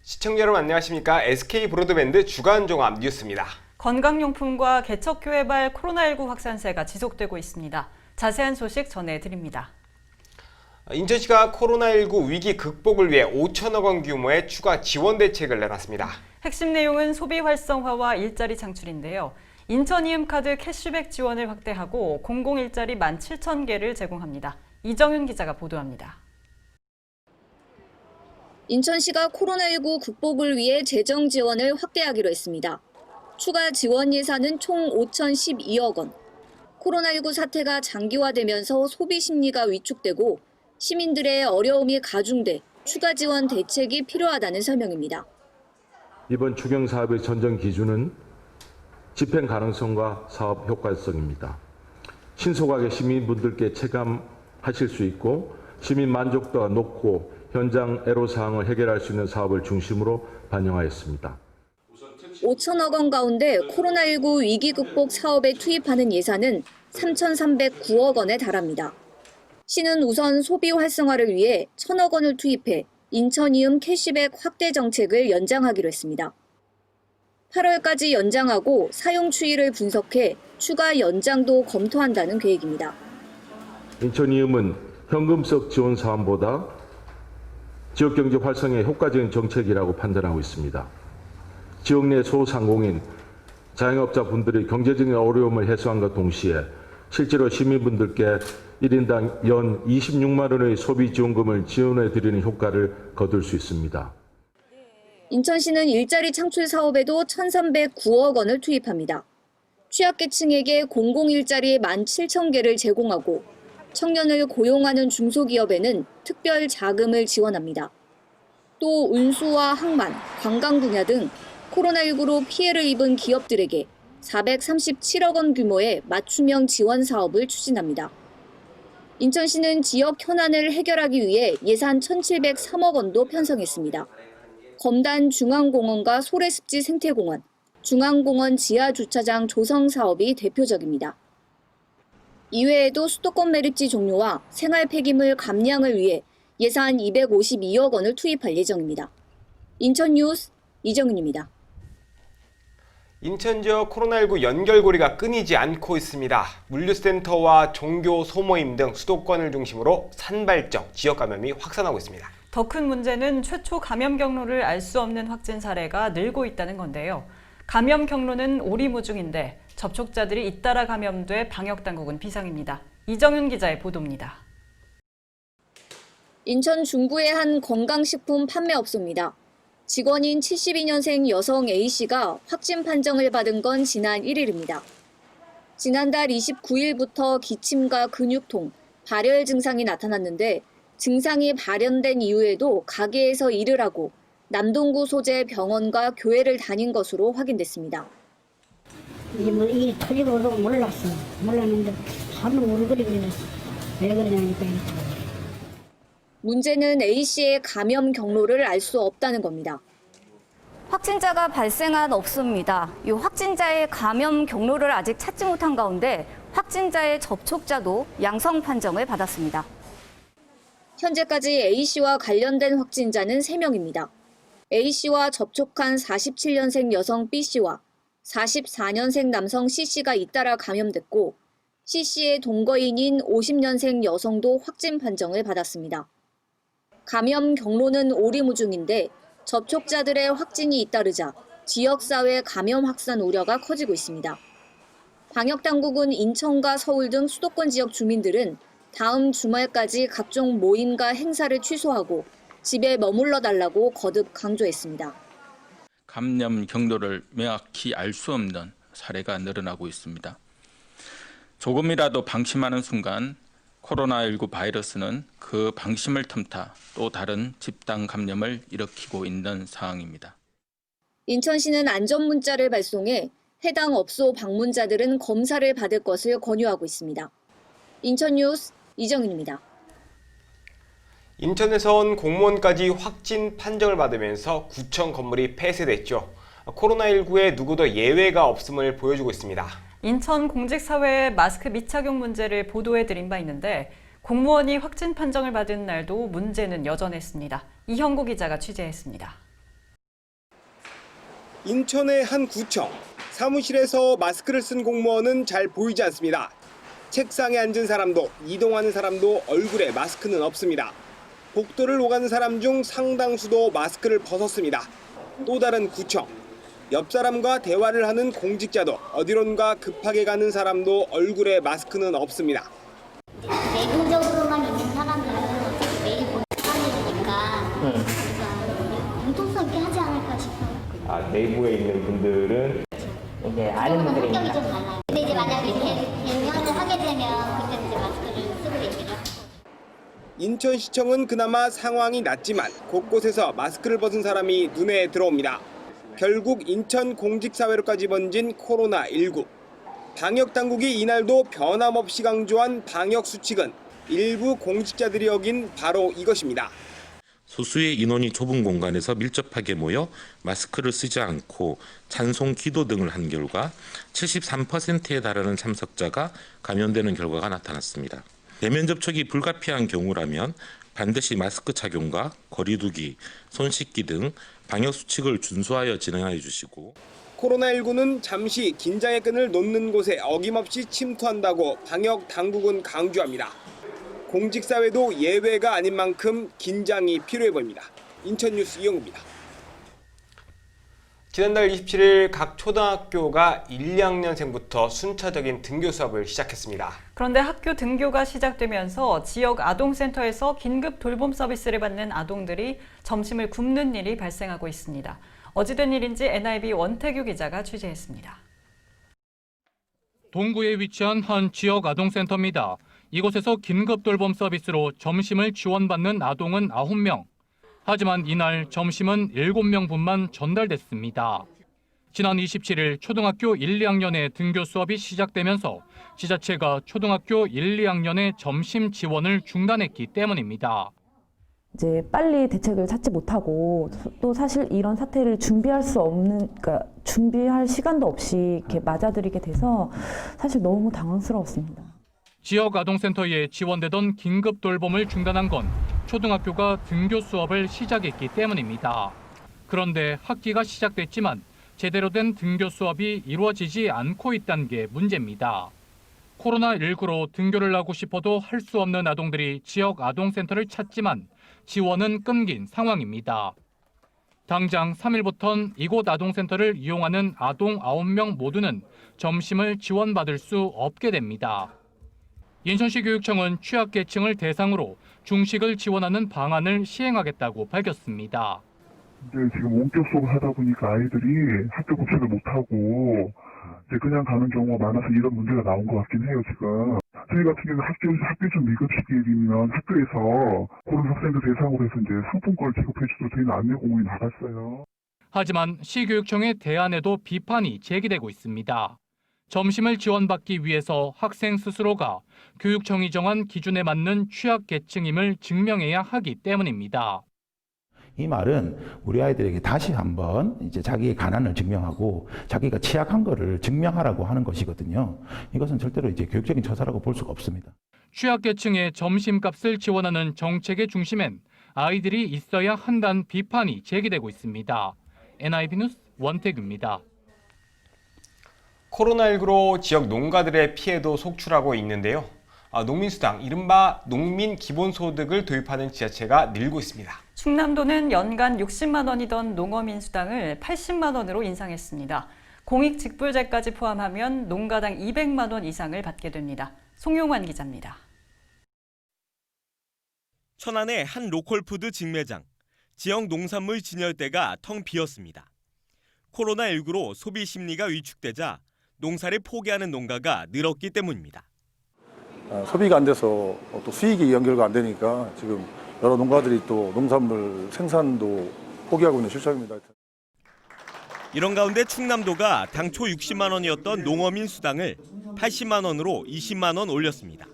시청자 여러분 안녕하십니까? SK브로드밴드 주간 종합 뉴스입니다. 건강용품과 개척교회발 코로나19 확산세가 지속되고 있습니다. 자세한 소식 전해드립니다. 인천시가 코로나19 위기 극복을 위해 5천억 원 규모의 추가 지원 대책을 내놨습니다. 핵심 내용은 소비 활성화와 일자리 창출인데요. 인천이음카드 캐시백 지원을 확대하고 공공일자리 17,000개를 제공합니다. 이정윤 기자가 보도합니다. 인천시가 코로나19 극복을 위해 재정 지원을 확대하기로 했습니다. 추가 지원 예산은 총 5,012억 원. 코로나19 사태가 장기화되면서 소비 심리가 위축되고 시민들의 어려움이 가중돼 추가 지원 대책이 필요하다는 설명입니다. 이번 추경 사업의 전정 기준은 집행 가능성과 사업 효과성입니다. 신속하게 시민분들께 체감하실 수 있고 시민 만족도가 높고 현장 애로사항을 해결할 수 있는 사업을 중심으로 반영하였습니다. 5천억 원 가운데 코로나19 위기 극복 사업에 투입하는 예산은 3,309억 원에 달합니다. 시는 우선 소비 활성화를 위해 1,000억 원을 투입해 인천이음 캐시백 확대 정책을 연장하기로 했습니다. 8월까지 연장하고 사용 추이를 분석해 추가 연장도 검토한다는 계획입니다. 인천이음은 현금성 지원 사안보다 지역경제 활성화에 효과적인 정책이라고 판단하고 있습니다. 지역 내 소상공인, 자영업자분들의 경제적인 어려움을 해소함과 동시에 실제로 시민분들께 1인당 연 26만 원의 소비 지원금을 지원해 드리는 효과를 거둘 수 있습니다. 인천시는 일자리 창출 사업에도 1,309억 원을 투입합니다. 취약계층에게 공공일자리 17,000개를 제공하고 청년을 고용하는 중소기업에는 특별 자금을 지원합니다. 또 운수와 항만, 관광 분야 등 코로나19로 피해를 입은 기업들에게 437억 원 규모의 맞춤형 지원 사업을 추진합니다. 인천시는 지역 현안을 해결하기 위해 예산 1,703억 원도 편성했습니다. 검단 중앙공원과 소래습지 생태공원, 중앙공원 지하주차장 조성 사업이 대표적입니다. 이외에도 수도권 메리지 종료와 생활 폐기물 감량을 위해 예산 252억 원을 투입할 예정입니다. 인천 뉴스 이정윤입니다. 인천 지역 코로나19 연결고리가 끊이지 않고 있습니다. 물류센터와 종교 소모임 등 수도권을 중심으로 산발적 지역 감염이 확산하고 있습니다. 더 큰 문제는 최초 감염 경로를 알 수 없는 확진 사례가 늘고 있다는 건데요. 감염 경로는 오리무중인데 접촉자들이 잇따라 감염돼 방역당국은 비상입니다. 이정윤 기자의 보도입니다. 인천 중구의 한 건강식품 판매업소입니다. 직원인 72년생 여성 A씨가 확진 판정을 받은 건 지난 1일입니다. 지난달 29일부터 기침과 근육통, 발열 증상이 나타났는데 증상이 발현된 이후에도 가게에서 일을 하고 남동구 소재 병원과 교회를 다닌 것으로 확인됐습니다. 이 터지고도 몰랐는데 하루 울거리고 그랬어. 왜 그러냐니까. 문제는 A씨의 감염 경로를 알 수 없다는 겁니다. 확진자가 발생한 업소입니다. 이 확진자의 감염 경로를 아직 찾지 못한 가운데 확진자의 접촉자도 양성 판정을 받았습니다. 현재까지 A씨와 관련된 확진자는 3명입니다. A씨와 접촉한 47년생 여성 B씨와 44년생 남성 C씨가 잇따라 감염됐고 C씨의 동거인인 50년생 여성도 확진 판정을 받았습니다. 감염 경로는 오리무중인데 접촉자들의 확진이 잇따르자 지역사회 감염 확산 우려가 커지고 있습니다. 방역당국은 인천과 서울 등 수도권 지역 주민들은 다음 주말까지 각종 모임과 행사를 취소하고 집에 머물러 달라고 거듭 강조했습니다. 감염 경로를 명확히 알 수 없는 사례가 늘어나고 있습니다. 조금이라도 방심하는 순간 코로나19 바이러스는 그 방심을 틈타 또 다른 집단 감염을 일으키고 있는 상황입니다. 인천시는 안전문자를 발송해 해당 업소 방문자들은 검사를 받을 것을 권유하고 있습니다. 인천 뉴스 이정윤입니다. 인천에서 온 공무원까지 확진 판정을 받으면서 구청 건물이 폐쇄됐죠. 코로나19에 누구도 예외가 없음을 보여주고 있습니다. 인천 공직사회의 마스크 미착용 문제를 보도해드린 바 있는데 공무원이 확진 판정을 받은 날도 문제는 여전했습니다. 이형구 기자가 취재했습니다. 인천의 한 구청. 사무실에서 마스크를 쓴 공무원은 잘 보이지 않습니다. 책상에 앉은 사람도 이동하는 사람도 얼굴에 마스크는 없습니다. 복도를 오가는 사람 중 상당수도 마스크를 벗었습니다. 또 다른 구청. 옆 사람과 대화를 하는 공직자도 어디론가 급하게 가는 사람도 얼굴에 마스크는 없습니다. 내부적으로만 있는 사람들은 매일 보는 사람들이니까 공통성 있게 하지 않을까 싶어요. 내부에 있는 분들은 이제 아는 성격이 분들이니까. 좀 달라요. 근데 이제 만약에 대면을 하게 되면 그때는 이제 마스크를 쓰고 계시죠. 인천시청은 그나마 상황이 낫지만 곳곳에서 마스크를 벗은 사람이 눈에 들어옵니다. 결국 인천 공직사회로까지 번진 코로나19. 방역당국이 이날도 변함없이 강조한 방역수칙은 일부 공직자들이 어긴 바로 이것입니다. 소수의 인원이 좁은 공간에서 밀접하게 모여 마스크를 쓰지 않고 찬송, 기도 등을 한 결과 73%에 달하는 참석자가 감염되는 결과가 나타났습니다. 대면 접촉이 불가피한 경우라면 반드시 마스크 착용과 거리 두기, 손 씻기 등 방역 수칙을 준수하여 진행해 주시고 코로나19는 잠시 긴장의 끈을 놓는 곳에 어김없이 침투한다고 방역 당국은 강조합니다. 공직사회도 예외가 아닌 만큼 긴장이 필요해 보입니다. 인천뉴스 이영우입니다. 지난달 27일 각 초등학교가 1, 2학년생부터 순차적인 등교 수업을 시작했습니다. 그런데 학교 등교가 시작되면서 지역 아동센터에서 긴급 돌봄 서비스를 받는 아동들이 점심을 굶는 일이 발생하고 있습니다. 어찌된 일인지 NIB 원태규 기자가 취재했습니다. 동구에 위치한 한 지역 아동센터입니다. 이곳에서 긴급 돌봄 서비스로 점심을 지원받는 아동은 9명. 하지만 이날 점심은 7명분만 전달됐습니다. 지난 27일 초등학교 1, 2학년의 등교 수업이 시작되면서 지자체가 초등학교 1, 2학년의 점심 지원을 중단했기 때문입니다. 이제 빨리 대책을 찾지 못하고 또 사실 이런 사태를 준비할 수 없는, 그러니까 준비할 시간도 없이 이렇게 맞아들이게 돼서 사실 너무 당황스러웠습니다. 지역 아동센터에 지원되던 긴급 돌봄을 중단한 건 초등학교가 등교 수업을 시작했기 때문입니다. 그런데 학기가 시작됐지만 제대로 된 등교 수업이 이루어지지 않고 있다는 게 문제입니다. 코로나19로 등교를 하고 싶어도 할 수 없는 아동들이 지역 아동센터를 찾지만 지원은 끊긴 상황입니다. 당장 3일부터는 이곳 아동센터를 이용하는 아동 9명 모두는 점심을 지원받을 수 없게 됩니다. 인천시 교육청은 취약계층을 대상으로 중식을 지원하는 방안을 시행하겠다고 밝혔습니다. 지금 원격 수업을 하다 보니까 아이들이 학교 급식을 못하고 그냥 가는 경우가 많아서 이런 문제가 나온 것 같긴 해요, 지금. 저희 같은 경우는 학교 중 미급식이면 학교에서 그런 학생들 대상으로 해서 이제 상품권을 지급해주도록 저희는 안내 공문이 나갔어요. 하지만 시교육청의 대안에도 비판이 제기되고 있습니다. 점심을 지원받기 위해서 학생 스스로가 교육청이 정한 기준에 맞는 취약계층임을 증명해야 하기 때문입니다. 이 말은 우리 아이들에게 다시 한번 이제 자기의 가난을 증명하고 자기가 취약한 거를 증명하라고 하는 것이거든요. 이것은 절대로 이제 교육적인 처사라고 볼 수가 없습니다. 취약계층의 점심값을 지원하는 정책의 중심엔 아이들이 있어야 한다는 비판이 제기되고 있습니다. NIB 뉴스 원태규입니다. 코로나19로 지역 농가들의 피해도 속출하고 있는데요. 농민수당, 이른바 농민기본소득을 도입하는 지자체가 늘고 있습니다. 충남도는 연간 60만 원이던 농어민수당을 80만 원으로 인상했습니다. 공익직불제까지 포함하면 농가당 200만 원 이상을 받게 됩니다. 송용환 기자입니다. 천안의 한 로컬푸드 직매장, 지역 농산물 진열대가 텅 비었습니다. 코로나19로 소비 심리가 위축되자 농사를 포기하는 농가가 늘었기 때문입니다. 소비가 안 돼서 또 수익이 연결가 안 되니까 지금 여러 농가들이 또 농산물 생산도 포기하고 있는 실정입니다. 이런 가운데 충남도가 당초 60만 원이었던 농어민 수당을 80만 원으로 20만 원 올렸습니다.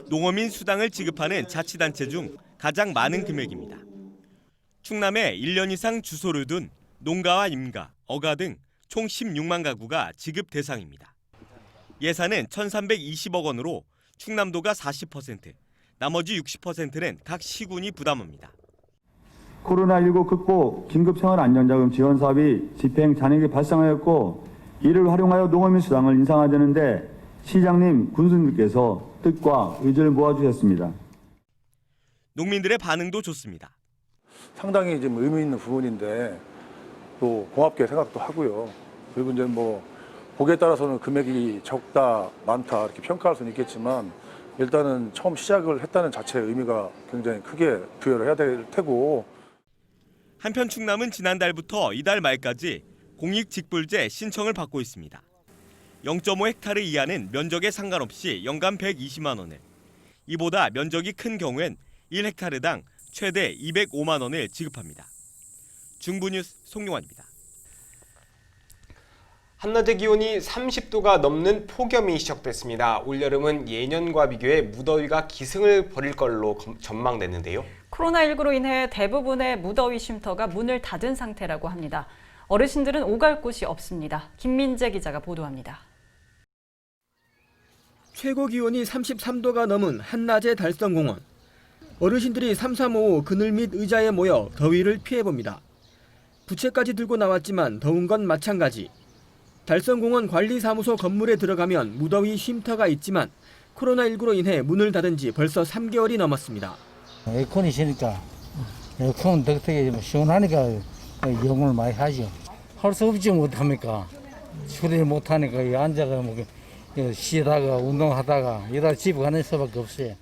농어민 수당을 지급하는 자치단체 중 가장 많은 금액입니다. 충남에 1년 이상 주소를 둔 농가와 임가, 어가 등 총 16만 가구가 지급 대상입니다. 예산은 1,320억 원으로 충남도가 40%, 나머지 60%는 각 시군이 부담합니다. 코로나19 극복 긴급생활안전자금 지원 사업이 집행 잔액이 발생하였고 이를 활용하여 농어민 수당을 인상하자는데 시장님, 군수님께서 뜻과 의지를 모아주셨습니다. 농민들의 반응도 좋습니다. 상당히 좀 의미 있는 부분인데 또 고맙게 생각도 하고요. 그리고 이제 뭐 보기에 따라서는 금액이 적다, 많다 이렇게 평가할 수는 있겠지만 일단은 처음 시작을 했다는 자체의 의미가 굉장히 크게 부여를 해야 될 테고. 한편 충남은 지난달부터 이달 말까지 공익직불제 신청을 받고 있습니다. 0.5헥타르 이하는 면적에 상관없이 연간 120만 원을, 이보다 면적이 큰 경우엔 1헥타르당 최대 205만 원을 지급합니다. 중부뉴스 송용환입니다. 한낮의 기온이 30도가 넘는 폭염이 시작됐습니다. 올여름은 예년과 비교해 무더위가 기승을 벌일 걸로 전망됐는데요. 코로나19로 인해 대부분의 무더위 쉼터가 문을 닫은 상태라고 합니다. 어르신들은 오갈 곳이 없습니다. 김민재 기자가 보도합니다. 최고 기온이 33도가 넘은 한낮의 달성공원. 어르신들이 삼삼오오 그늘 및 의자에 모여 더위를 피해봅니다. 부채까지 들고 나왔지만 더운 건 마찬가지. 달성공원 관리사무소 건물에 들어가면 무더위 쉼터가 있지만 코로나19로 인해 문을 닫은 지 벌써 3개월이 넘었습니다. 에어컨이 있으니까 에어컨 덕택에 시원하니까 이용을 많이 하죠. 할 수 없지 못합니까? 수리를 못하니까 앉아가 쉬다가 운동하다가 이러다 집에 가는 수밖에 없어요.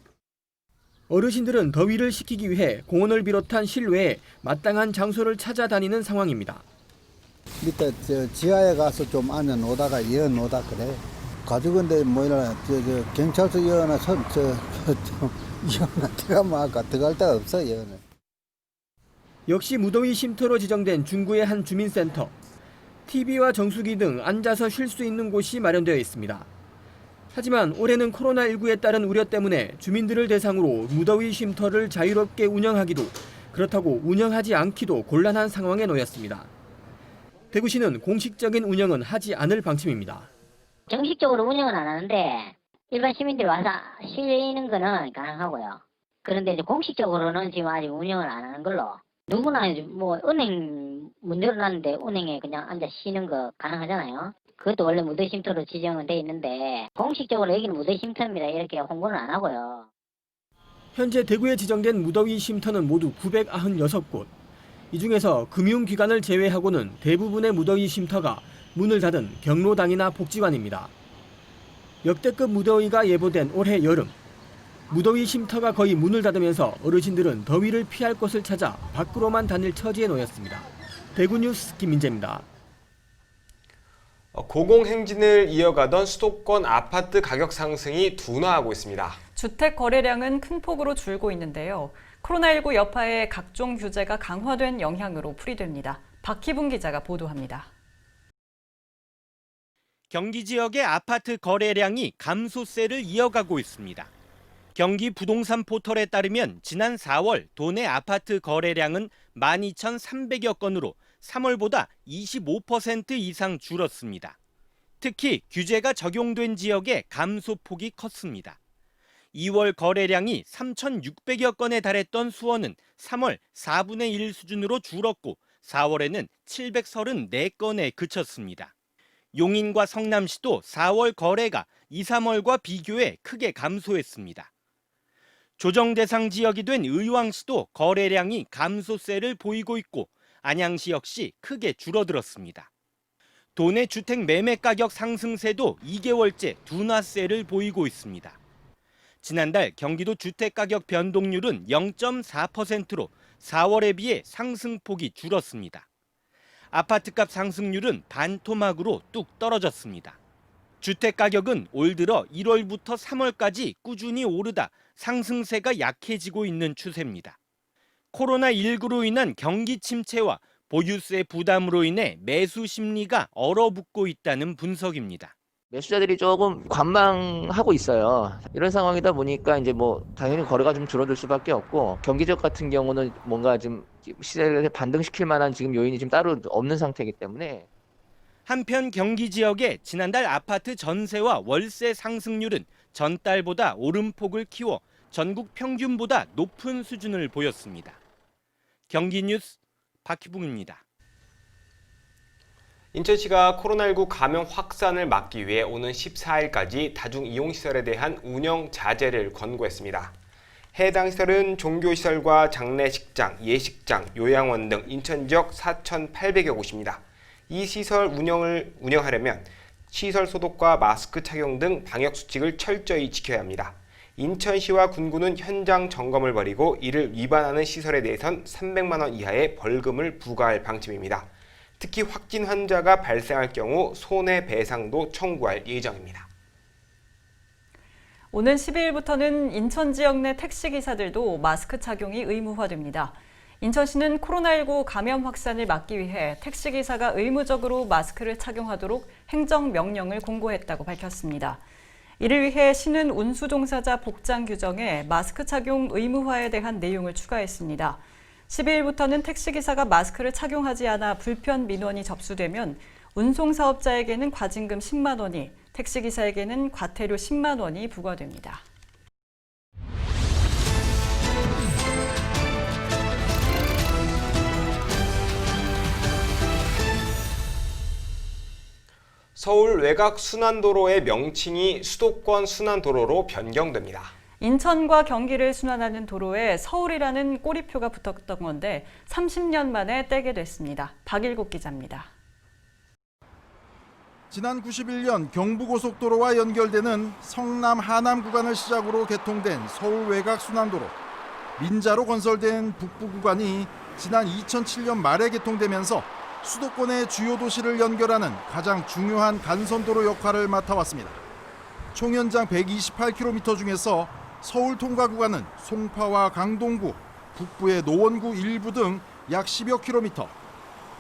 어르신들은 더위를 식히기 위해 공원을 비롯한 실외에 마땅한 장소를 찾아다니는 상황입니다. 밑에 지하에 가서 좀 앉아 놓다가 이어 놓다 그래. 가족인데 뭐라 경찰서 이어나 이어나 들어가면 아까 들어갈 데가 없어 이어는. 역시 무더위 쉼터로 지정된 중구의 한 주민센터. TV와 정수기 등 앉아서 쉴 수 있는 곳이 마련되어 있습니다. 하지만 올해는 코로나19에 따른 우려 때문에 주민들을 대상으로 무더위 쉼터를 자유롭게 운영하기도, 그렇다고 운영하지 않기도 곤란한 상황에 놓였습니다. 대구시는 공식적인 운영은 하지 않을 방침입니다. 정식적으로 운영은 안 하는데 일반 시민들이 와서 쉬는 거는 가능하고요. 그런데 이제 공식적으로는 지금 아직 운영을 안 하는 걸로. 누구나 뭐 은행 문 열어놨는데 은행에 그냥 앉아 쉬는 거 가능하잖아요. 그것도 원래 무더위 쉼터로 지정은 돼 있는데 공식적으로 여기는 무더위 쉼터입니다 이렇게 홍보는 안 하고요. 현재 대구에 지정된 무더위 쉼터는 모두 996곳. 이 중에서 금융기관을 제외하고는 대부분의 무더위 쉼터가 문을 닫은 경로당이나 복지관입니다. 역대급 무더위가 예보된 올해 여름. 무더위 쉼터가 거의 문을 닫으면서 어르신들은 더위를 피할 곳을 찾아 밖으로만 다닐 처지에 놓였습니다. 대구뉴스 김민재입니다. 고공행진을 이어가던 수도권 아파트 가격 상승이 둔화하고 있습니다. 주택 거래량은 큰 폭으로 줄고 있는데요. 코로나19 여파에 각종 규제가 강화된 영향으로 풀이됩니다. 박희분 기자가 보도합니다. 경기 지역의 아파트 거래량이 감소세를 이어가고 있습니다. 경기 부동산 포털에 따르면 지난 4월 도내 아파트 거래량은 12,300여 건으로 3월보다 25% 이상 줄었습니다. 특히 규제가 적용된 지역의 감소폭이 컸습니다. 2월 거래량이 3,600여 건에 달했던 수원은 3월 4분의 1 수준으로 줄었고 4월에는 734건에 그쳤습니다. 용인과 성남시도 4월 거래가 2, 3월과 비교해 크게 감소했습니다. 조정 대상 지역이 된 의왕시도 거래량이 감소세를 보이고 있고 안양시 역시 크게 줄어들었습니다. 도내 주택 매매 가격 상승세도 2개월째 둔화세를 보이고 있습니다. 지난달 경기도 주택가격 변동률은 0.4%로 4월에 비해 상승폭이 줄었습니다. 아파트값 상승률은 반토막으로 뚝 떨어졌습니다. 주택가격은 올 들어 1월부터 3월까지 꾸준히 오르다 상승세가 약해지고 있는 추세입니다. 코로나19로 인한 경기 침체와 보유세 부담으로 인해 매수 심리가 얼어붙고 있다는 분석입니다. 매수자들이 조금 관망하고 있어요. 이런 상황이다 보니까 이제 뭐 당연히 거래가 좀 줄어들 수밖에 없고 경기 지역 같은 경우는 뭔가 좀 시세를 반등시킬 만한 지금 요인이 지금 따로 없는 상태이기 때문에. 한편 경기 지역의 지난달 아파트 전세와 월세 상승률은 전달보다 오름폭을 키워 전국 평균보다 높은 수준을 보였습니다. 경기뉴스 박희붕입니다. 인천시가 코로나19 감염 확산을 막기 위해 오는 14일까지 다중이용시설에 대한 운영 자제를 권고했습니다. 해당 시설은 종교시설과 장례식장, 예식장, 요양원 등 인천 지역 4,800여 곳입니다. 이 시설 운영하려면 시설 소독과 마스크 착용 등 방역수칙을 철저히 지켜야 합니다. 인천시와 군구는 현장 점검을 벌이고 이를 위반하는 시설에 대해선 300만 원 이하의 벌금을 부과할 방침입니다. 특히 확진 환자가 발생할 경우 손해배상도 청구할 예정입니다. 오는 12일부터는 인천 지역 내 택시기사들도 마스크 착용이 의무화됩니다. 인천시는 코로나19 감염 확산을 막기 위해 택시기사가 의무적으로 마스크를 착용하도록 행정명령을 공고했다고 밝혔습니다. 이를 위해 시는 운수종사자 복장 규정에 마스크 착용 의무화에 대한 내용을 추가했습니다. 12일부터는 택시기사가 마스크를 착용하지 않아 불편 민원이 접수되면 운송사업자에게는 과징금 10만 원이, 택시기사에게는 과태료 10만 원이 부과됩니다. 서울 외곽 순환도로의 명칭이 수도권 순환도로로 변경됩니다. 인천과 경기를 순환하는 도로에 서울이라는 꼬리표가 붙었던 건데 30년 만에 떼게 됐습니다. 박일국 기자입니다. 지난 91년 경부고속도로와 연결되는 성남 하남 구간을 시작으로 개통된 서울 외곽 순환도로. 민자로 건설된 북부 구간이 지난 2007년 말에 개통되면서 수도권의 주요 도시를 연결하는 가장 중요한 간선도로 역할을 맡아왔습니다. 총 연장 128km 중에서 서울 통과 구간은 송파와 강동구, 북부의 노원구 일부 등 약 10여 킬로미터,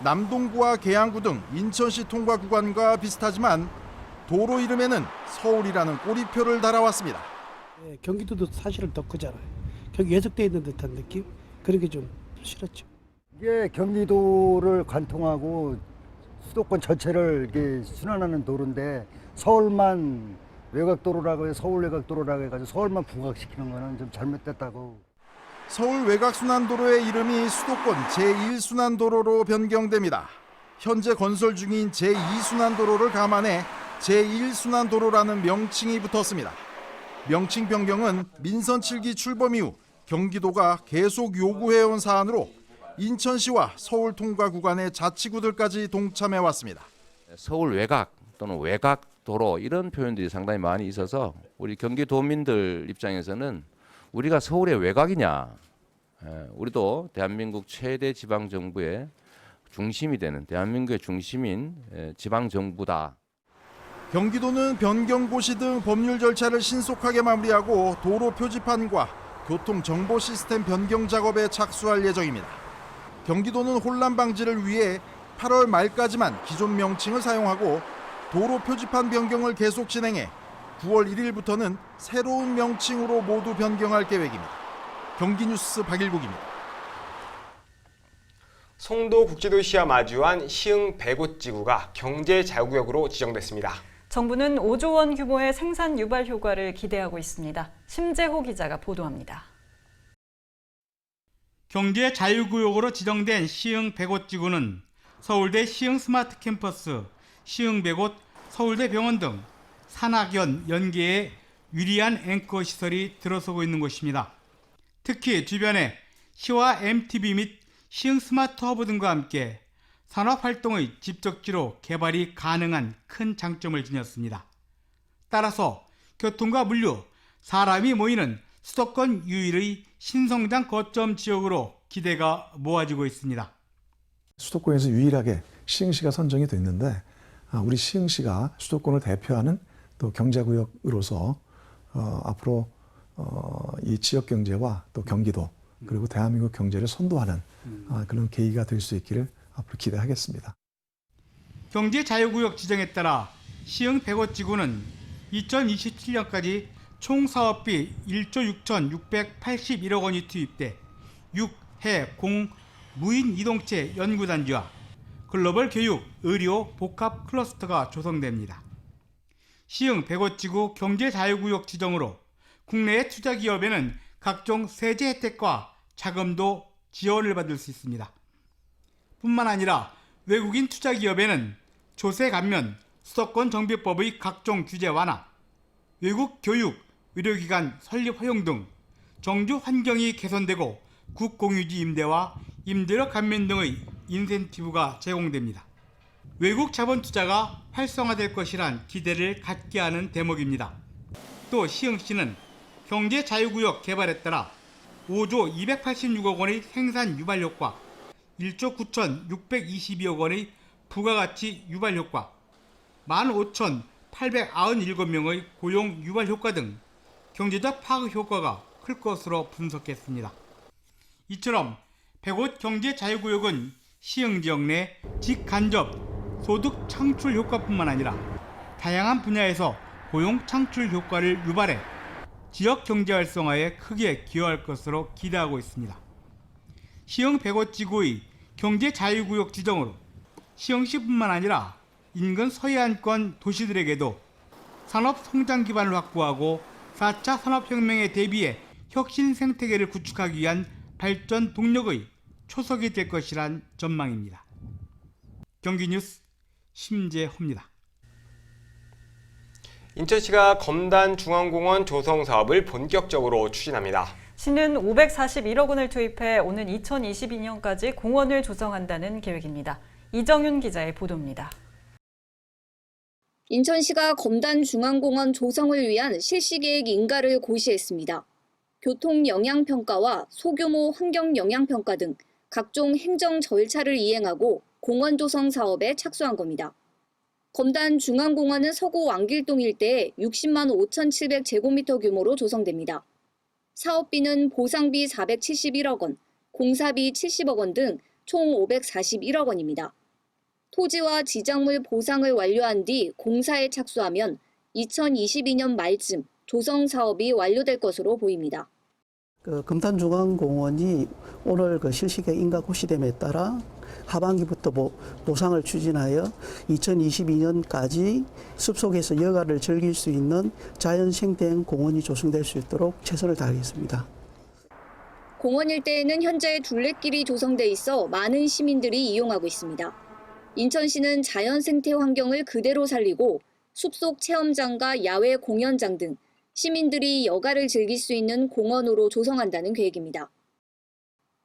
남동구와 계양구 등 인천시 통과 구간과 비슷하지만 도로 이름에는 서울이라는 꼬리표를 달아왔습니다. 네, 경기도도 사실은 더 크잖아요. 경기 예속돼 있는 듯한 느낌? 그런 게 좀 싫었죠. 이게 경기도를 관통하고 수도권 전체를 이렇게 순환하는 도로인데 서울만 외곽도로라고 해서 서울 외곽도로라고 해가지고 서울만 부각시키는 거는 좀 잘못됐다고. 서울 외곽순환도로의 이름이 수도권 제1순환도로로 변경됩니다. 현재 건설 중인 제2순환도로를 감안해 제1순환도로라는 명칭이 붙었습니다. 명칭 변경은 민선 7기 출범 이후 경기도가 계속 요구해온 사안으로 인천시와 서울 통과 구간의 자치구들까지 동참해왔습니다. 서울 외곽 또는 외곽도로 이런 표현들이 상당히 많이 있어서 우리 경기도민들 입장에서는 우리가 서울의 외곽이냐, 우리도 대한민국 최대 지방정부의 중심이 되는 대한민국의 중심인 지방정부다. 경기도는 변경고시 등 법률 절차를 신속하게 마무리하고 도로 표지판과 교통정보 시스템 변경 작업에 착수할 예정입니다. 경기도는 혼란 방지를 위해 8월 말까지만 기존 명칭을 사용하고 도로 표지판 변경을 계속 진행해 9월 1일부터는 새로운 명칭으로 모두 변경할 계획입니다. 경기뉴스 박일국입니다. 송도국제도시와 마주한 시흥 105지구가 경제자유구역으로 지정됐습니다. 정부는 5조 원 규모의 생산 유발 효과를 기대하고 있습니다. 심재호 기자가 보도합니다. 경제자유구역으로 지정된 시흥 105지구는 서울대 시흥 스마트 캠퍼스, 시흥 105, 서울대 병원 등 산학연 연계에 유리한 앵커 시설이 들어서고 있는 곳입니다. 특히 주변에 시와 MTB 및 시흥 스마트 허브 등과 함께 산업활동의 집적지로 개발이 가능한 큰 장점을 지녔습니다. 따라서 교통과 물류, 사람이 모이는 수도권 유일의 신성장 거점 지역으로 기대가 모아지고 있습니다. 수도권에서 유일하게 시흥시가 선정이 됐는데 우리 시흥시가 수도권을 대표하는 또 경제구역으로서 앞으로 이 지역 경제와 또 경기도 그리고 대한민국 경제를 선도하는 그런 계기가 될 수 있기를 앞으로 기대하겠습니다. 경제자유구역 지정에 따라 시흥 105지구는 2027년까지 총 사업비 1조 6,681억 원이 투입돼 6, 해, 공, 무인 이동체 연구단지와 글로벌 교육, 의료, 복합 클러스터가 조성됩니다. 시흥 105지구 경제자유구역 지정으로 국내의 투자기업에는 각종 세제 혜택과 자금도 지원을 받을 수 있습니다. 뿐만 아니라 외국인 투자기업에는 조세 감면, 수도권 정비법의 각종 규제 완화, 외국 교육, 의료기관 설립 허용 등 정주 환경이 개선되고 국공유지 임대와 임대료 감면 등의 인센티브가 제공됩니다. 외국 자본 투자가 활성화될 것이란 기대를 갖게 하는 대목입니다. 또 시흥시는 경제 자유구역 개발에 따라 5조 286억 원의 생산 유발 효과, 1조 9,622억 원의 부가가치 유발 효과, 15,897명의 고용 유발 효과 등 경제적 파급 효과가 클 것으로 분석했습니다. 이처럼 100곳 경제 자유구역은 시흥 지역 내 직간접 소득 창출 효과뿐만 아니라 다양한 분야에서 고용 창출 효과를 유발해 지역 경제 활성화에 크게 기여할 것으로 기대하고 있습니다. 시흥 100곳 지구의 경제 자유구역 지정으로 시흥시뿐만 아니라 인근 서해안권 도시들에게도 산업 성장 기반을 확보하고 4차 산업혁명에 대비해 혁신 생태계를 구축하기 위한 발전 동력의 초석이 될 것이란 전망입니다. 경기뉴스 심재호입니다. 인천시가 검단중앙공원 조성 사업을 본격적으로 추진합니다. 시는 541억 원을 투입해 오는 2022년까지 공원을 조성한다는 계획입니다. 이정윤 기자의 보도입니다. 인천시가 검단중앙공원 조성을 위한 실시계획 인가를 고시했습니다. 교통영향평가와 소규모 환경영향평가 등 각종 행정 절차를 이행하고 공원 조성 사업에 착수한 겁니다. 검단중앙공원은 서구 왕길동 일대에 60만 5,700제곱미터 규모로 조성됩니다. 사업비는 보상비 471억 원, 공사비 70억 원 등 총 541억 원입니다. 토지와 지정물 보상을 완료한 뒤 공사에 착수하면 2022년 말쯤 조성 사업이 완료될 것으로 보입니다. 검단중앙공원이 오늘 실시계획 인가 고시됨에 따라 하반기부터 보상을 추진하여 2022년까지 숲속에서 여가를 즐길 수 있는 자연생태형 공원이 조성될 수 있도록 최선을 다하겠습니다. 공원 일대에는 현재 둘레길이 조성돼 있어 많은 시민들이 이용하고 있습니다. 인천시는 자연생태 환경을 그대로 살리고 숲속 체험장과 야외 공연장 등 시민들이 여가를 즐길 수 있는 공원으로 조성한다는 계획입니다.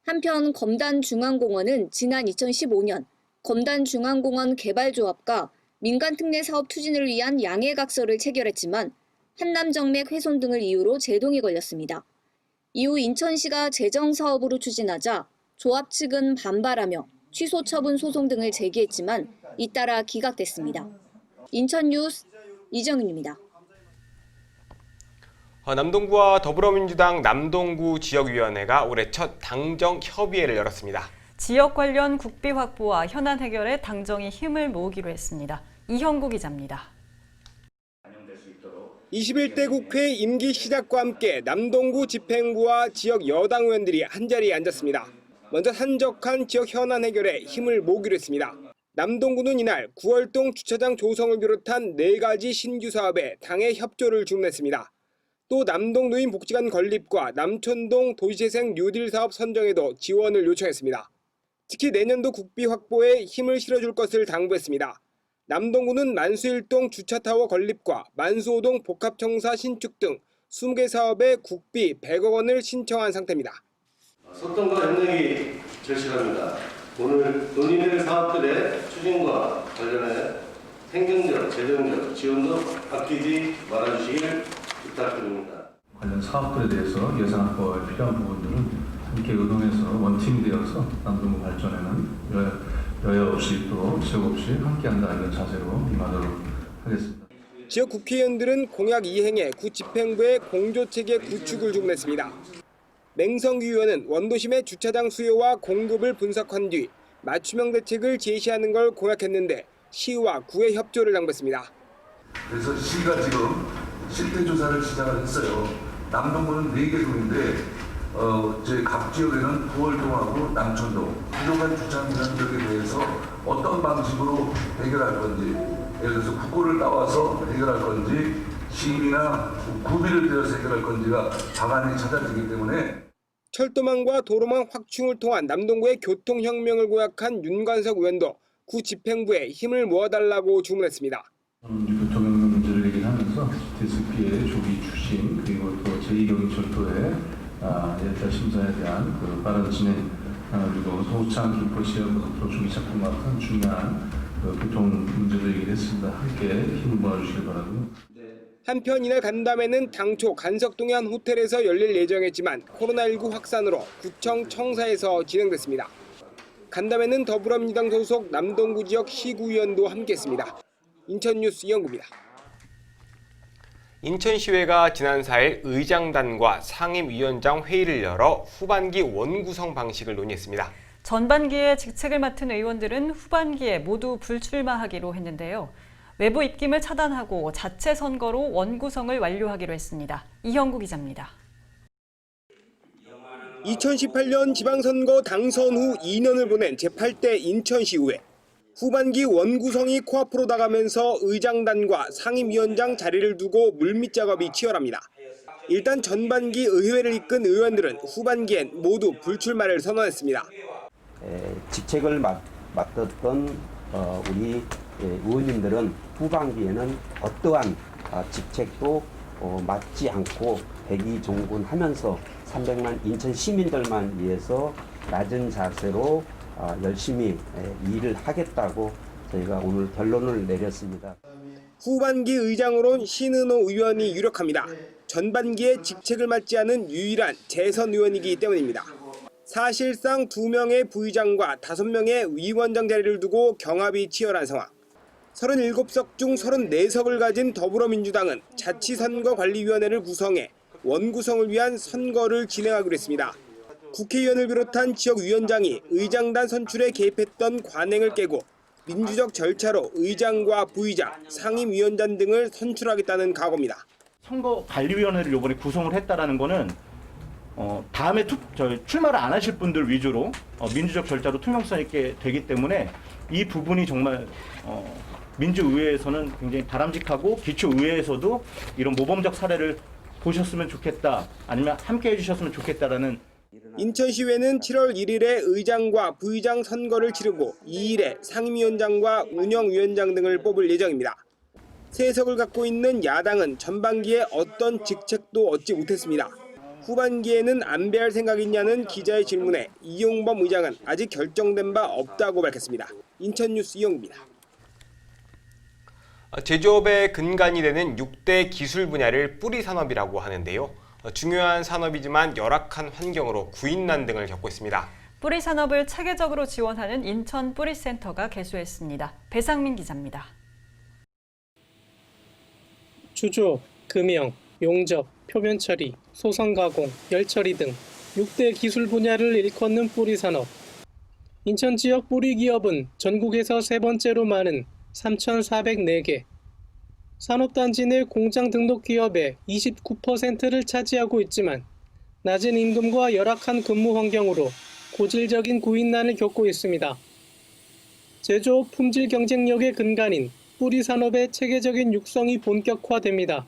한편 검단중앙공원은 지난 2015년 검단중앙공원 개발조합과 민간특례 사업 추진을 위한 양해각서를 체결했지만 한남정맥 훼손 등을 이유로 제동이 걸렸습니다. 이후 인천시가 재정사업으로 추진하자 조합 측은 반발하며 취소 처분 소송 등을 제기했지만 잇따라 기각됐습니다. 인천뉴스 이정윤입니다. 남동구와 더불어민주당 남동구 지역위원회가 올해 첫 당정 협의회를 열었습니다. 지역 관련 국비 확보와 현안 해결에 당정이 힘을 모으기로 했습니다. 이형구 기자입니다. 21대 국회 임기 시작과 함께 남동구 집행부와 지역 여당 의원들이 한자리에 앉았습니다. 먼저 한적한 지역 현안 해결에 힘을 모으기로 했습니다. 남동구는 이날 구월동 주차장 조성을 비롯한 4가지 신규 사업에 당의 협조를 주문했습니다. 또 남동 노인복지관 건립과 남촌동 도시재생 뉴딜 사업 선정에도 지원을 요청했습니다. 특히 내년도 국비 확보에 힘을 실어줄 것을 당부했습니다. 남동구는 만수일동 주차타워 건립과 만수호동 복합청사 신축 등 20개 사업에 국비 100억 원을 신청한 상태입니다. 소통과 협력이 절실합니다. 오늘 논의될 사업들의 추진과 관련해 행정적, 재정적 지원도 아끼지 말아주시길 부탁드립니다. 관련 사업들에 대해서 예산 확보에 필요한 부분들은 함께 의논해서 원팀이 되어서 남동구 발전에는 여야 없이 또 지역 없이 함께한다 이런 자세로 임하도록 하겠습니다. 지역 국회의원들은 공약 이행에 구 집행부의 공조체계 구축을 주문했습니다. 맹성규 의원은 원도심의 주차장 수요와 공급을 분석한 뒤 맞춤형 대책을 제시하는 걸 공약했는데 시와 구의 협조를 당부했습니다. 그래서 시가 지금 실태 조사를 시작을 했어요. 남동구는 4개 동인데 저희 각 지역에는 구월동하고 남촌동 부족한 주차장 면적에 대해서 어떤 방식으로 해결할 건지, 예를 들어서 국고를 따와서 해결할 건지 시민이나 구비를 들여서 해결할 건지가 방안이 찾아지기 때문에 철도망과 도로망 확충을 통한 남동구의 교통혁명을 공약한 윤관석 의원도 구 집행부에 힘을 모아달라고 주문했습니다. 교통혁명 문제를 얘기하면서 TSP의 조기 추진 그리고 또 제2경인철도의 예타 심사에 대한 그 빠른 진행 그리고 서울창 김포 지역고속도로 조기 착공 같은 중요한 교통 문제를 얘기했습니다. 함께 힘을 모아주시길 바라고요. 한편 이날 간담회는 당초 간석동의 한 호텔에서 열릴 예정이었지만 코로나19 확산으로 구청 청사에서 진행됐습니다. 간담회는 더불어민주당 소속 남동구 지역 시구위원도 함께했습니다. 인천뉴스 이영구입니다. 인천시회가 지난 4일 의장단과 상임위원장 회의를 열어 후반기 원구성 방식을 논의했습니다. 전반기에 직책을 맡은 의원들은 후반기에 모두 불출마하기로 했는데요. 외부 입김을 차단하고 자체 선거로 원구성을 완료하기로 했습니다. 이형구 기자입니다. 2018년 지방선거 당선 후 2년을 보낸 제8대 인천시의회. 후반기 원구성이 코앞으로 다가면서 의장단과 상임위원장 자리를 두고 물밑 작업이 치열합니다. 일단 전반기 의회를 이끈 의원들은 후반기엔 모두 불출마를 선언했습니다. 직책을 맡았던 우리 의원님들은 후반기에는 어떠한 직책도 맡지 않고 대기종군하면서 300만 인천 시민들만 위해서 낮은 자세로 열심히 일을 하겠다고 저희가 오늘 결론을 내렸습니다. 후반기 의장으로는 신은호 의원이 유력합니다. 전반기에 직책을 맡지 않은 유일한 재선 의원이기 때문입니다. 사실상 2명의 부의장과 5명의 위원장 자리를 두고 경합이 치열한 상황. 37석 중 34석을 가진 더불어민주당은 자치선거관리위원회를 구성해 원구성을 위한 선거를 진행하기로 했습니다. 국회의원을 비롯한 지역위원장이 의장단 선출에 개입했던 관행을 깨고 민주적 절차로 의장과 부의장, 상임위원장 등을 선출하겠다는 각오입니다. 선거관리위원회를 이번에 구성을 했다는 거는 다음에 출마를 안 하실 분들 위주로 민주적 절차로 투명성 있게 되기 때문에 이 부분이 정말 민주의회에서는 굉장히 바람직하고 기초의회에서도 이런 모범적 사례를 보셨으면 좋겠다, 아니면 함께 해주셨으면 좋겠다라는. 인천시회는 7월 1일에 의장과 부의장 선거를 치르고 2일에 상임위원장과 운영위원장 등을 뽑을 예정입니다. 3석을 갖고 있는 야당은 전반기에 어떤 직책도 얻지 못했습니다. 후반기에는 안배할 생각이 있냐는 기자의 질문에 이용범 의장은 아직 결정된 바 없다고 밝혔습니다. 인천뉴스 이영구입니다. 제조업의 근간이 되는 6대 기술 분야를 뿌리산업이라고 하는데요. 중요한 산업이지만 열악한 환경으로 구인난 등을 겪고 있습니다. 뿌리산업을 체계적으로 지원하는 인천 뿌리센터가 개소했습니다. 배상민 기자입니다. 주조, 금형, 용접, 표면 처리, 소선 가공, 열처리 등 6대 기술 분야를 일컫는 뿌리산업. 인천 지역 뿌리기업은 전국에서 3번째로 많은 3,404개, 산업단지 내 공장 등록 기업의 29%를 차지하고 있지만 낮은 임금과 열악한 근무 환경으로 고질적인 구인난을 겪고 있습니다. 제조업 품질 경쟁력의 근간인 뿌리산업의 체계적인 육성이 본격화됩니다.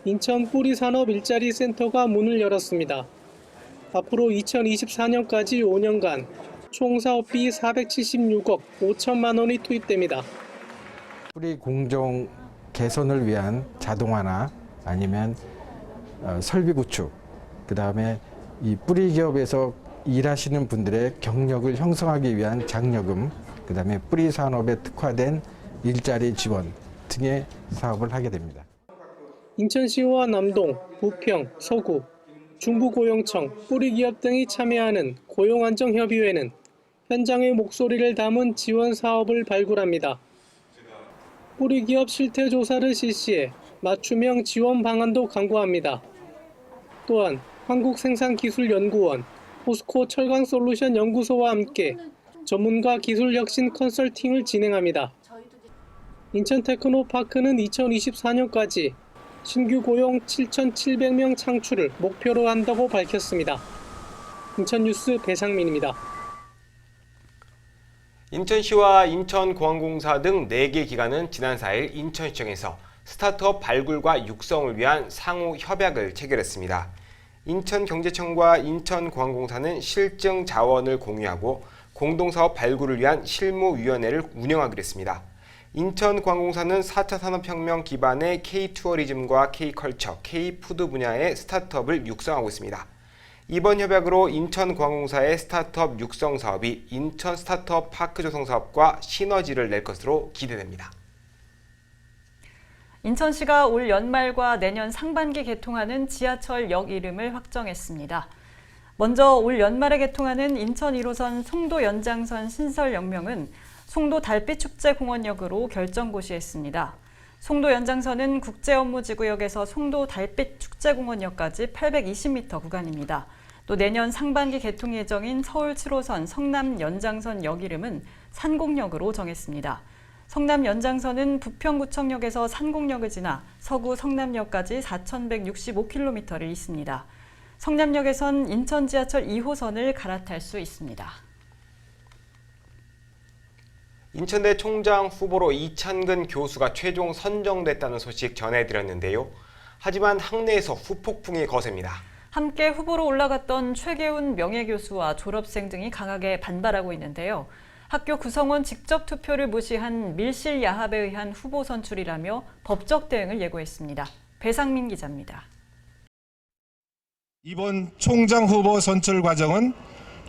인천 뿌리산업 일자리 센터가 문을 열었습니다. 앞으로 2024년까지 5년간 총 사업비 476억 5천만 원이 투입됩니다. 뿌리 공정 개선을 위한 자동화나 아니면 설비 구축, 그다음에 이 뿌리 기업에서 일하시는 분들의 경력을 형성하기 위한 장려금, 그다음에 뿌리 산업에 특화된 일자리 지원 등의 사업을 하게 됩니다. 인천시와 남동, 부평, 서구, 중부고용청, 뿌리기업 등이 참여하는 고용안정협의회는 현장의 목소리를 담은 지원 사업을 발굴합니다. 뿌리기업 실태조사를 실시해 맞춤형 지원 방안도 강구합니다. 또한 한국생산기술연구원, 포스코 철강솔루션 연구소와 함께 전문가 기술혁신 컨설팅을 진행합니다. 인천테크노파크는 2024년까지 신규 고용 7,700명 창출을 목표로 한다고 밝혔습니다. 인천뉴스 배상민입니다. 인천시와 인천공항공사 등 4개 기관은 지난 4일 인천시청에서 스타트업 발굴과 육성을 위한 상호 협약을 체결했습니다. 인천경제청과 인천공항공사는 실증 자원을 공유하고 공동사업 발굴을 위한 실무위원회를 운영하기로 했습니다. 인천공항공사는 4차 산업혁명 기반의 K-투어리즘과 K-컬처, K-푸드 분야의 스타트업을 육성하고 있습니다. 이번 협약으로 인천공항공사의 스타트업 육성 사업이 인천 스타트업 파크 조성 사업과 시너지를 낼 것으로 기대됩니다. 인천시가 올 연말과 내년 상반기 개통하는 지하철역 이름을 확정했습니다. 먼저 올 연말에 개통하는 인천 1호선 송도 연장선 신설 역명은 송도 달빛축제공원역으로 결정고시했습니다. 송도 연장선은 국제업무지구역에서 송도 달빛축제공원역까지 820m 구간입니다. 또 내년 상반기 개통 예정인 서울 7호선 성남 연장선 역 이름은 산곡역으로 정했습니다. 성남 연장선은 부평구청역에서 산곡역을 지나 서구 성남역까지 4,165km를 잇습니다. 성남역에선 인천 지하철 2호선을 갈아탈 수 있습니다. 인천대 총장 후보로 이찬근 교수가 최종 선정됐다는 소식 전해드렸는데요. 하지만 학내에서 후폭풍이 거셉니다. 함께 후보로 올라갔던 최계훈 명예교수와 졸업생 등이 강하게 반발하고 있는데요. 학교 구성원 직접 투표를 무시한 밀실 야합에 의한 후보 선출이라며 법적 대응을 예고했습니다. 배상민 기자입니다. 이번 총장 후보 선출 과정은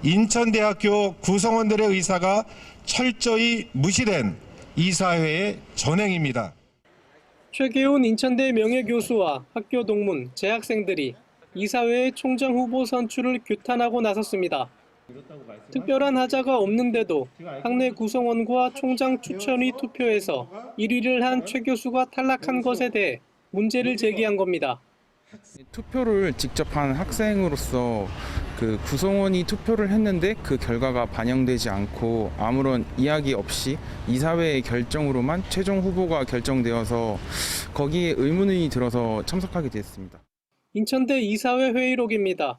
인천대학교 구성원들의 의사가 철저히 무시된 이사회의 전행입니다. 최계훈 인천대 명예교수와 학교 동문, 재학생들이 이사회의 총장 후보 선출을 규탄하고 나섰습니다. 특별한 하자가 없는데도 학내 구성원과 총장 추천위 투표에서 1위를 한 최 교수가 탈락한 것에 대해 문제를 제기한 겁니다. 투표를 직접 한 학생으로서 그 구성원이 투표를 했는데 그 결과가 반영되지 않고 아무런 이야기 없이 이사회의 결정으로만 최종 후보가 결정되어서 거기에 의문이 들어서 참석하게 됐습니다. 인천대 이사회 회의록입니다.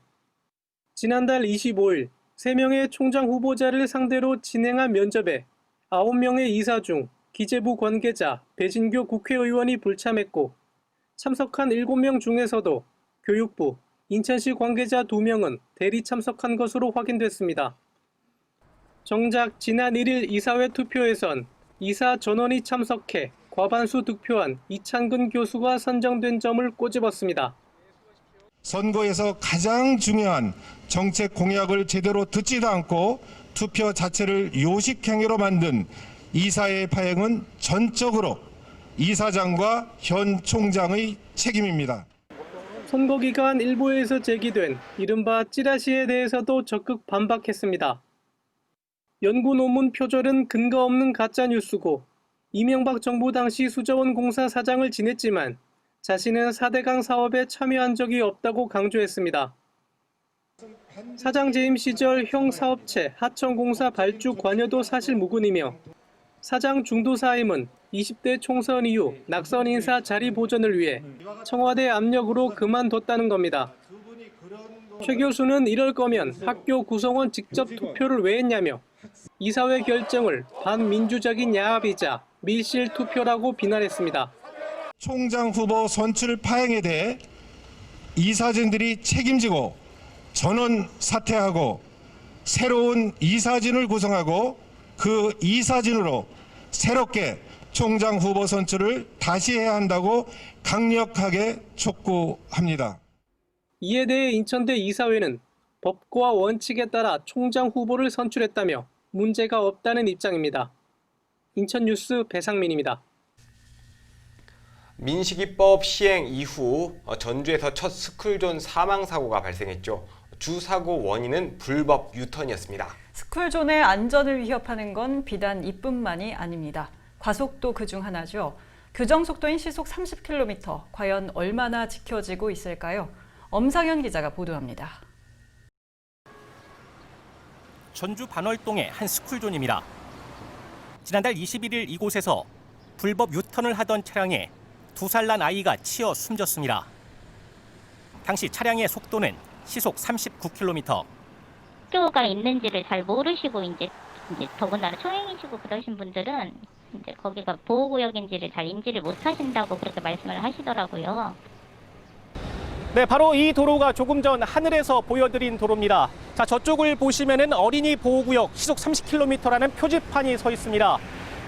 지난달 25일 3명의 총장 후보자를 상대로 진행한 면접에 9명의 이사 중 기재부 관계자, 배진교 국회의원이 불참했고 참석한 7명 중에서도 교육부, 인천시 관계자 2명은 대리 참석한 것으로 확인됐습니다. 정작 지난 1일 이사회 투표에선 이사 전원이 참석해 과반수 득표한 이찬근 교수가 선정된 점을 꼬집었습니다. 선거에서 가장 중요한 정책 공약을 제대로 듣지도 않고 투표 자체를 요식행위로 만든 이사의 파행은 전적으로 이사장과 현 총장의 책임입니다. 선거 기간 일부에서 제기된 이른바 찌라시에 대해서도 적극 반박했습니다. 연구 논문 표절은 근거 없는 가짜 뉴스고 이명박 정부 당시 수자원공사 사장을 지냈지만 자신은 4대강 사업에 참여한 적이 없다고 강조했습니다. 사장 재임 시절 형 사업체 하천공사 발주 관여도 사실 무근이며 사장 중도사임은 20대 총선 이후 낙선 인사 자리 보전을 위해 청와대 압력으로 그만뒀다는 겁니다. 최 교수는 이럴 거면 학교 구성원 직접 투표를 왜 했냐며 이사회 결정을 반민주적인 야합이자 밀실 투표라고 비난했습니다. 총장 후보 선출 파행에 대해 이사진들이 책임지고 전원 사퇴하고 새로운 이사진을 구성하고 그 이사진으로 새롭게 총장 후보 선출을 다시 해야 한다고 강력하게 촉구합니다. 이에 대해 인천대 이사회는 법과 원칙에 따라 총장 후보를 선출했다며 문제가 없다는 입장입니다. 인천뉴스 배상민입니다. 민식이법 시행 이후 전주에서 첫 스쿨존 사망사고가 발생했죠. 주 사고 원인은 불법 유턴이었습니다. 스쿨존의 안전을 위협하는 건 비단 이뿐만이 아닙니다. 과속도 그중 하나죠. 규정 속도인 시속 30km, 과연 얼마나 지켜지고 있을까요? 엄상현 기자가 보도합니다. 전주 반월동의 한 스쿨존입니다. 지난달 21일 이곳에서 불법 유턴을 하던 차량에 2살 난 아이가 치여 숨졌습니다. 당시 차량의 속도는 시속 39km. 학교가 있는지를 잘 모르시고 이제 더군다나 초행이시고 그러신 분들은 이제 거기가 보호구역인지를 잘 인지를 못하신다고 그렇게 말씀을 하시더라고요. 네, 바로 이 도로가 조금 전 하늘에서 보여드린 도로입니다. 자, 저쪽을 보시면은 어린이 보호구역 시속 30km라는 표지판이 서 있습니다.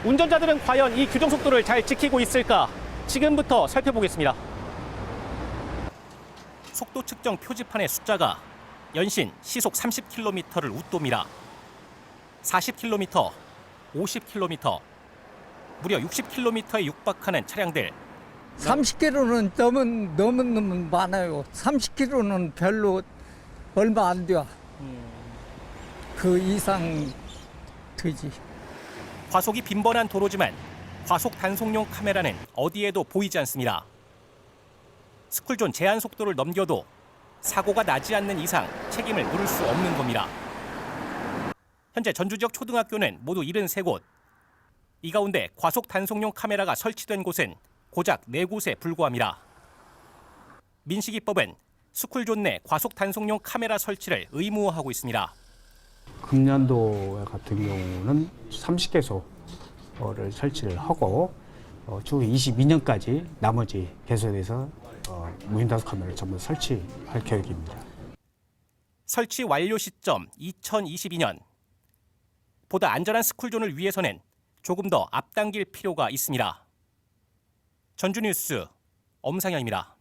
운전자들은 과연 이 규정 속도를 잘 지키고 있을까? 지금부터 살펴보겠습니다. 속도 측정 표지판의 숫자가 연신 시속 30km를 웃돕니다. 40km, 50km, 무려 60km에 육박하는 차량들. 30km는 너무 많아요. 30km는 별로 얼마 안 돼요. 그 이상 되지. 과속이 빈번한 도로지만 과속 단속용 카메라는 어디에도 보이지 않습니다. 스쿨존 제한 속도를 넘겨도 사고가 나지 않는 이상 책임을 물을 수 없는 겁니다. 현재 전주 지역 초등학교는 모두 73곳. 이 가운데 과속 단속용 카메라가 설치된 곳은 고작 4곳에 불과합니다. 민식이법은 스쿨존 내 과속 단속용 카메라 설치를 의무화하고 있습니다. 금년도 같은 경우는 30개소를 설치를 하고 추후 22년까지 나머지 개소에서 무인단속 카메라를 전부 설치할 계획입니다. 설치 완료 시점 2022년. 보다 안전한 스쿨존을 위해서는 조금 더 앞당길 필요가 있습니다. 전주뉴스 엄상현입니다.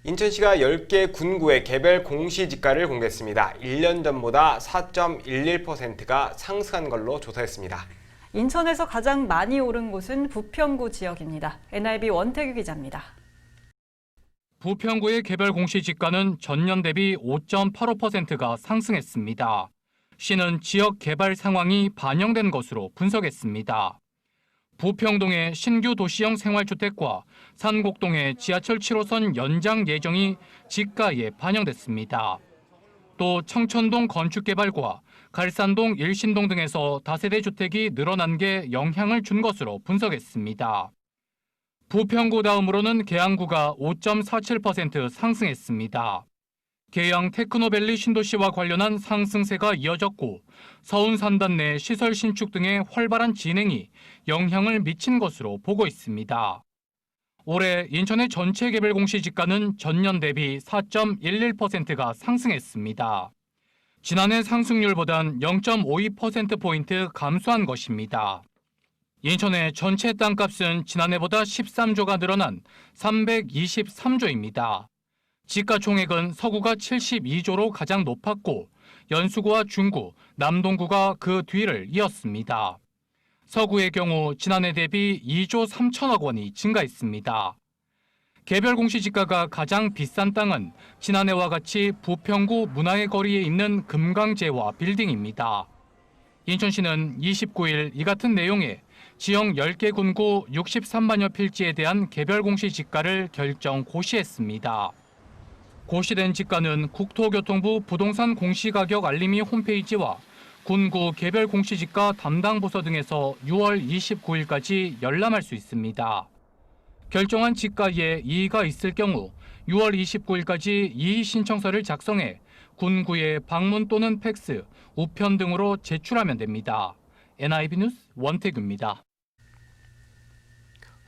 인천시가 10개 군구의 개별 공시지가를 공개했습니다. 1년 전보다 4.11%가 상승한 걸로 조사했습니다. 인천에서 가장 많이 오른 곳은 부평구 지역입니다. NIB 원태규 기자입니다. 부평구의 개별 공시지가는 전년 대비 5.85%가 상승했습니다. 시는 지역 개발 상황이 반영된 것으로 분석했습니다. 부평동의 신규 도시형 생활주택과 산곡동의 지하철 7호선 연장 예정이 지가에 반영됐습니다. 또 청천동 건축개발과 갈산동 일신동 등에서 다세대 주택이 늘어난 게 영향을 준 것으로 분석했습니다. 부평구 다음으로는 계양구가 5.47% 상승했습니다. 계양 테크노밸리 신도시와 관련한 상승세가 이어졌고 서운 산단 내 시설 신축 등의 활발한 진행이 영향을 미친 것으로 보고 있습니다. 올해 인천의 전체 개별 공시지가는 전년 대비 4.11%가 상승했습니다. 지난해 상승률보단 0.52%포인트 감소한 것입니다. 인천의 전체 땅값은 지난해보다 13조가 늘어난 323조입니다. 지가 총액은 서구가 72조로 가장 높았고 연수구와 중구, 남동구가 그 뒤를 이었습니다. 서구의 경우 지난해 대비 2조 3천억 원이 증가했습니다. 개별 공시지가가 가장 비싼 땅은 지난해와 같이 부평구 문화의 거리에 있는 금강제와 빌딩입니다. 인천시는 29일 이 같은 내용의 지역 10개 군구 63만여 필지에 대한 개별 공시지가를 결정 고시했습니다. 고시된 지가는 국토교통부 부동산 공시가격 알림이 홈페이지와 군구 개별 공시지가 담당 부서 등에서 6월 29일까지 열람할 수 있습니다. 결정한 지가에 이의가 있을 경우 6월 29일까지 이의 신청서를 작성해 군구에 방문 또는 팩스, 우편 등으로 제출하면 됩니다. NIB 뉴스 원태규입니다.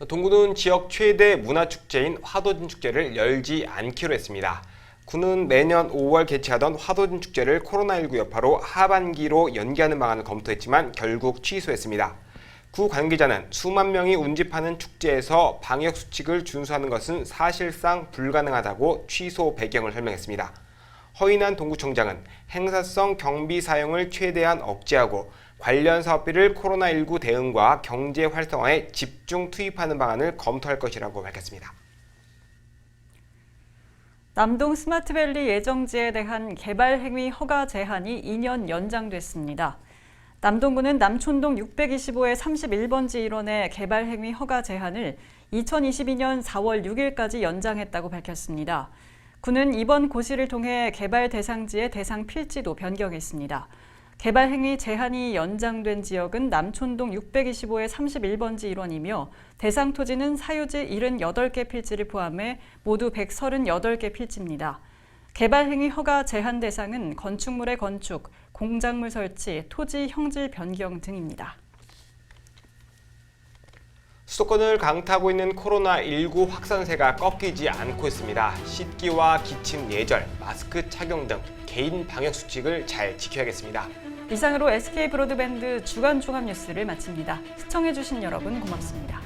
동구는 지역 최대 문화축제인 화도진 축제를 열지 않기로 했습니다. 구는 매년 5월 개최하던 화도진 축제를 코로나19 여파로 하반기로 연기하는 방안을 검토했지만 결국 취소했습니다. 구 관계자는 수만 명이 운집하는 축제에서 방역수칙을 준수하는 것은 사실상 불가능하다고 취소 배경을 설명했습니다. 허인한 동구청장은 행사성 경비 사용을 최대한 억제하고 관련 사업비를 코로나19 대응과 경제 활성화에 집중 투입하는 방안을 검토할 것이라고 밝혔습니다. 남동 스마트밸리 예정지에 대한 개발 행위 허가 제한이 2년 연장됐습니다. 남동구는 남촌동 625의 31번지 일원의 개발 행위 허가 제한을 2022년 4월 6일까지 연장했다고 밝혔습니다. 구는 이번 고시를 통해 개발 대상지의 대상 필지도 변경했습니다. 개발 행위 제한이 연장된 지역은 남촌동 625의 31번지 일원이며 대상 토지는 사유지 78개 필지를 포함해 모두 138개 필지입니다. 개발 행위 허가 제한 대상은 건축물의 건축, 공작물 설치, 토지 형질 변경 등입니다. 수도권을 강타하고 있는 코로나19 확산세가 꺾이지 않고 있습니다. 씻기와 기침 예절, 마스크 착용 등 개인 방역 수칙을 잘 지켜야겠습니다. 이상으로 SK 브로드밴드 주간 종합 뉴스를 마칩니다. 시청해주신 여러분 고맙습니다.